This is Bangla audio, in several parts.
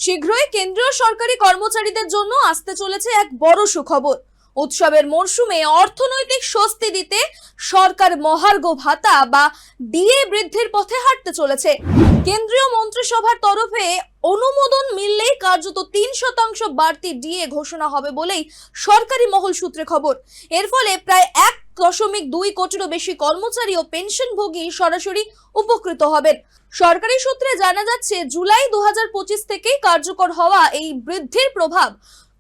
শীঘ্রই কেন্দ্রীয় সরকারি কর্মচারীদের জন্য আসতে চলেছে এক বড় সুখবর। উৎসবের মরশুমে অর্থনৈতিক স্বস্তি দিতে সরকার মহার্ঘ ভাতা বা ডিএ বৃদ্ধির পথে হাঁটতে চলেছে। কেন্দ্রীয় মন্ত্রিসভার তরফে অনুমোদন মিললেই কার্যত 3% বাড়তি ডিএ ঘোষণা হবে বলেই সরকারি মহল সূত্রে খবর। এর ফলে প্রায় 1.2 কোটিরও বেশি কর্মচারী ও পেনশনভোগী সরাসরি উপকৃত হবেন। সরকারি সূত্রে জানা যাচ্ছে, জুলাই 2025 থেকেই কার্যকর হওয়া এই বৃদ্ধির প্রভাব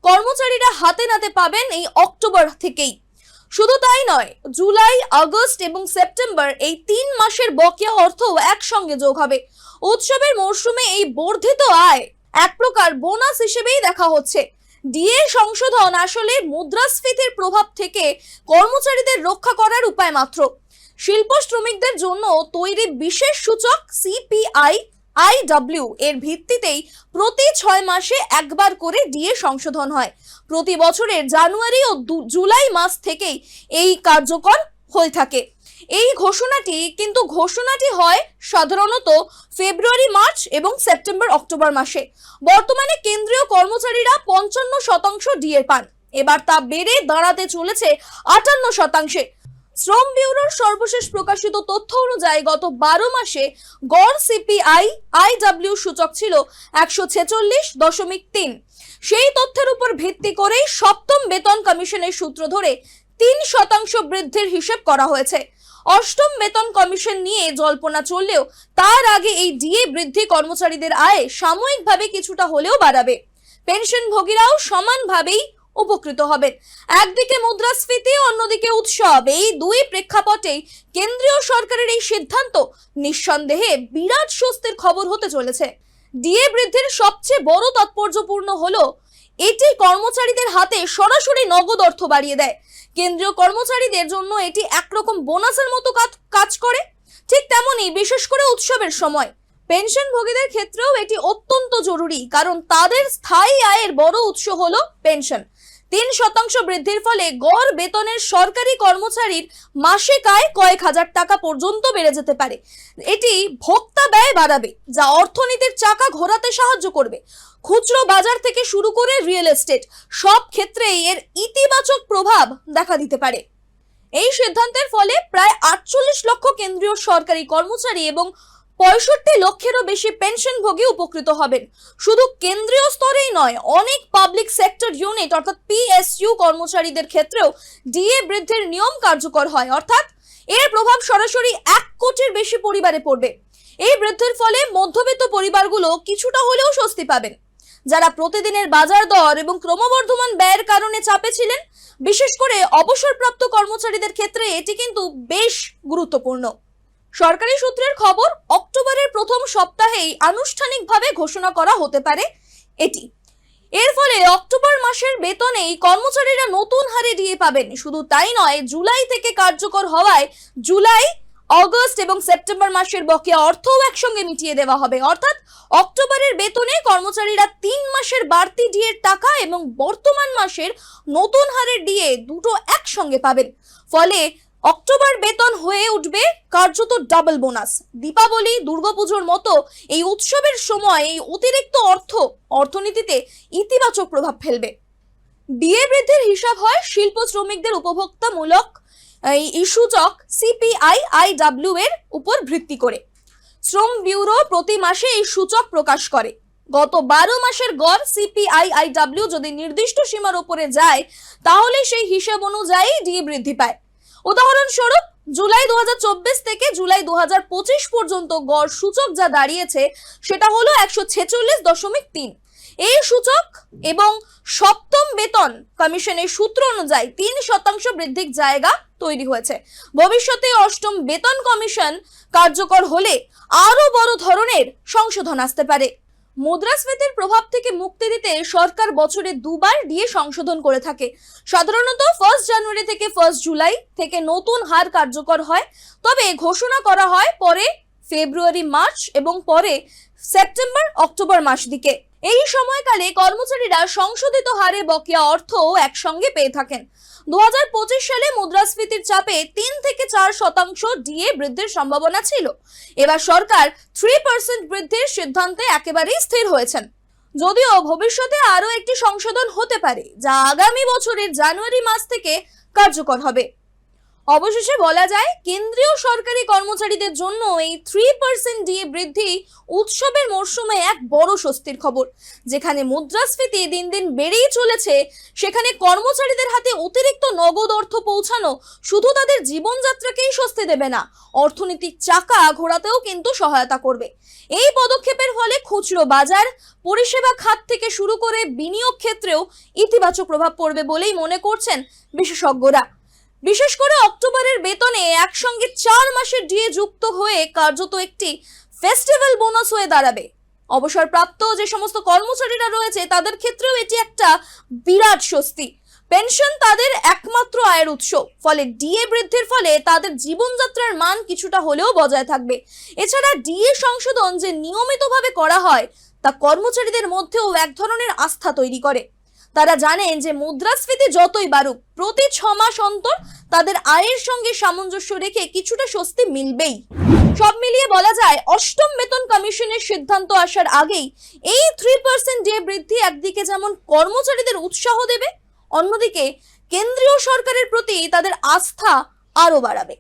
কর্মচারীরা হাতে নাতে পাবেন এই অক্টোবর থেকেই। শুধু তাই নয়, জুলাই, আগস্ট এবং সেপ্টেম্বর এই 3 মাসের বকেয়া অর্থ একসঙ্গে যোগ হবে। উৎসবের মরশুমে এই বর্ধিত আয় এক প্রকার বোনাস হিসেবেই দেখা হচ্ছে। ডিএ সংশোধন আসলে মুদ্রাস্ফীতির প্রভাব থেকে কর্মচারীদের রক্ষা করার উপায় মাত্র। শিল্প শ্রমিকদের জন্য তৈরি বিশেষ সূচক CPI-IW এর ভিত্তিতেই প্রতি 6 মাসে একবার করে ডিএ সংশোধন হয়। প্রতি বছরের জানুয়ারি ও জুলাই মাস থেকেই এই কার্যকর হয়ে থাকে। এই ঘোষণাটি হয় সাধারণত ফেব্রুয়ারি, মার্চ এবং সেপ্টেম্বর, অক্টোবর মাসে। বর্তমানে কেন্দ্রীয় কর্মচারীরা 55% ডিএ পান। এবার তা বেড়ে দাঁড়াতে চলেছে 58%। শ্রম ব্যুরোর সর্বশেষ প্রকাশিত তথ্য অনুযায়ী গত 12 মাসে গড় CPI-IW সূচক ছিল 146.3। সেই তথ্যের উপর ভিত্তি করেই সপ্তম বেতন কমিশনের সূত্র ধরে 3% বৃদ্ধির হিসেব করা হয়েছে। অষ্টম বেতন কমিশন নিয়ে জল্পনা চললেও তার আগে এই ডিএ বৃদ্ধি কর্মচারীদের আয় সাময়িকভাবে কিছুটা হলেও বাড়াবে। পেনশনভোগীরাও সমানভাবেই উপকৃত হবেন। একদিকে মুদ্রাস্ফীতি, অন্যদিকে উৎসব, এই দুই প্রেক্ষাপটেই কেন্দ্রীয় সরকারের এই সিদ্ধান্ত নিঃসন্দেহে বিরাট স্বস্তির খবর হতে চলেছে। ডিএ বৃদ্ধির সবচেয়ে বড় তাৎপর্যপূর্ণ হলো এটি কর্মচারীদের হাতে সরাসরি নগদ অর্থ বাড়িয়ে দেয়। কেন্দ্রীয় কর্মচারীদের জন্য এটি একরকম বোনাসের মতো কাজ করে। ঠিক তেমনই বিশেষ করে উৎসবের সময় পেনশনভোগীদের ক্ষেত্রেও এটি অত্যন্ত জরুরি, কারণ তাদের স্থায়ী আয়ের বড় উৎস হলো পেনশন। 3% বৃদ্ধির ফলে গড় বেতনের সরকারি কর্মচারীর মাসিক আয় কয়েক হাজার টাকা পর্যন্ত বেড়ে যেতে পারে। এটি ভোক্তা ব্যয় বাড়াবে, যা অর্থনীতির চাকা ঘোরাতে সাহায্য করবে। খুচরো বাজার থেকে শুরু করে রিয়েল এস্টেট, সব ক্ষেত্রেই এর ইতিবাচক প্রভাব দেখা দিতে পারে। এই সিদ্ধান্তের ফলে প্রায় 48 লক্ষ কেন্দ্রীয় সরকারি কর্মচারী এবং 65 লক্ষেরও বেশি পেনশনভোগী উপকৃত হবেন। শুধু কেন্দ্রীয় স্তরেই নয়, অনেক পাবলিক সেক্টর ইউনিট অর্থাৎ PSU কর্মচারীদের ক্ষেত্রেও ডিএ বৃদ্ধির নিয়ম কার্যকর হয়, অর্থাৎ এর প্রভাব সরাসরি 1 কোটির বেশি পরিবারে পড়বে। এই বৃদ্ধির ফলে মধ্যবিত্ত পরিবারগুলো কিছুটা হলেও স্বস্তি পাবেন। যারা প্রতিদিনের বাজার দর এবং ক্রমবর্ধমান ব্যয়ের কারণে চাপে ছিলেন, বিশেষ করে অবসরপ্রাপ্ত কর্মচারীদের ক্ষেত্রে এটি কিন্তু বেশ গুরুত্বপূর্ণ। সরকারি সূত্রের খবর, অক্টোবরের প্রথম সপ্তাহেই আনুষ্ঠানিকভাবে ঘোষণা করা হতে পারে এটি। এর ফলে অক্টোবর মাসের বেতনেই কর্মচারীরা নতুন হারে ডিএ পাবেন। শুধু তাই নয়, জুলাই থেকে কার্যকর হওয়ায় জুলাই, আগস্ট এবং সেপ্টেম্বর মাসের বকেয়া অর্থও একসঙ্গে মিটিয়ে দেওয়া হবে। অর্থাৎ অক্টোবরের বেতনে কর্মচারীরা 3 মাসের বাড়তি ডিএর টাকা এবং বর্তমান মাসের নতুন হারের ডিএ দুটো একসঙ্গে পাবেন। ফলে অক্টোবর বেতন হয়ে উঠবে কার্যত ডাবল বোনাস। দীপাবলি, দুর্গাপুজোর মতো এই উৎসবের সময় এই অতিরিক্ত অর্থনীতিতে ইতিবাচক প্রভাব ফেলবে। ডিএ বৃদ্ধির হিসাব হয় শিল্প শ্রমিকদের উপভোক্তামূলক এই সূচক CPI-IW এর উপর ভিত্তি করে। শ্রম ব্যুরো প্রতি মাসে এই সূচক প্রকাশ করে। গত 12 মাসের গড় CPI-IW যদি নির্দিষ্ট সীমার উপরে যায়, তাহলে সেই হিসাব অনুযায়ী ডিএ বৃদ্ধি পায়। উদাহরণস্বরূপ, জুলাই 2024 থেকে জুলাই 2025 পর্যন্ত গড় সূচক যা দাঁড়িয়েছে সেটা হলো 146.3। এই সূচক এবং সপ্তম বেতন কমিশনের সূত্র অনুযায়ী 3% বৃদ্ধির জায়গা তৈরি হয়েছে। ভবিষ্যতে অষ্টম বেতন কমিশন কার্যকর হলে আরো বড় ধরনের সংশোধন আসতে পারে। মুদ্রাস্ফীতির প্রভাব থেকে মুক্তি দিতে সরকার বছরে 2 বার ডিএ সংশোধন করে থাকে। সাধারণত 1 জানুয়ারি থেকে 1 জুলাই থেকে নতুন হার কার্যকর হয়, তবে ঘোষণা করা হয় পরে ফেব্রুয়ারি, মার্চ এবং পরে সেপ্টেম্বর, অক্টোবর মাস দিকে। এই সময়কালে কর্মচারীরা সংশোধিত হারে বকেয়া অর্থ একসঙ্গে পেয়ে থাকেন। 2025 সালে মুদ্রাস্ফীতির চাপে 3 থেকে 4% ডিএ বৃদ্ধির সম্ভাবনা ছিল। এবার সরকার 3% বৃদ্ধির সিদ্ধান্তে একেবারেই স্থির হয়েছেন। যদিও ভবিষ্যতে আরো একটি সংশোধন হতে পারে, যা আগামী বছরের জানুয়ারি মাস থেকে কার্যকর হবে। অবশেষে বলা যায়, কেন্দ্রীয় সরকারি কর্মচারীদের জন্য এই 3% ডিএ বৃদ্ধি উৎসবের মরশুমে এক বড় স্বস্তির খবর। যেখানে মুদ্রাস্ফীতি দিন দিন বেড়েই চলেছে, সেখানে কর্মচারীদের হাতে অতিরিক্ত নগদ অর্থ পৌঁছানো শুধু তাদের জীবনযাত্রাকেই স্বস্তি দেবে না, অর্থনৈতিক চাকা ঘোরাতেও কিন্তু সহায়তা করবে। এই পদক্ষেপের ফলে খুচরো বাজার, পরিষেবা খাত থেকে শুরু করে বিনিয়োগ ক্ষেত্রেও ইতিবাচক প্রভাব পড়বে বলেই মনে করছেন বিশেষজ্ঞরা। বিশেষ করে অক্টোবরের বেতনে একসঙ্গে 4 মাসের ডিএ যুক্ত হয়ে কার্যত একটি ফেস্টিভ্যাল বোনাস হয়ে দাঁড়াবে। অবসরপ্রাপ্ত যে সমস্ত কর্মচারীরা রয়েছে তাদের ক্ষেত্রেও এটি একটা বিরাট স্বস্তি। পেনশন তাদের একমাত্র আয়ের উৎস, ফলে ডিএ বৃদ্ধির ফলে তাদের জীবনযাত্রার মান কিছুটা হলেও বজায় থাকবে। এছাড়া ডিএ সংশোধন যে নিয়মিতভাবে করা হয় তা কর্মচারীদের মধ্যেও এক ধরনের আস্থা তৈরি করে। তারা জানেন যে মুদ্রাস্ফীতি যতই বাড়ুক, প্রতি 6 মাস অন্তর তাদের আয়ের সঙ্গে সামঞ্জস্য রেখে কিছুটা স্বস্তি মিলবেই। সব মিলিয়ে বলা যায়, অষ্টম বেতন কমিশনের সিদ্ধান্ত আসার আগেই এই 3% ডিএ বৃদ্ধি একদিকে যেমন কর্মচারীদের উৎসাহ দেবে, অন্যদিকে কেন্দ্রীয় সরকারের প্রতি তাদের আস্থা আরো বাড়াবে।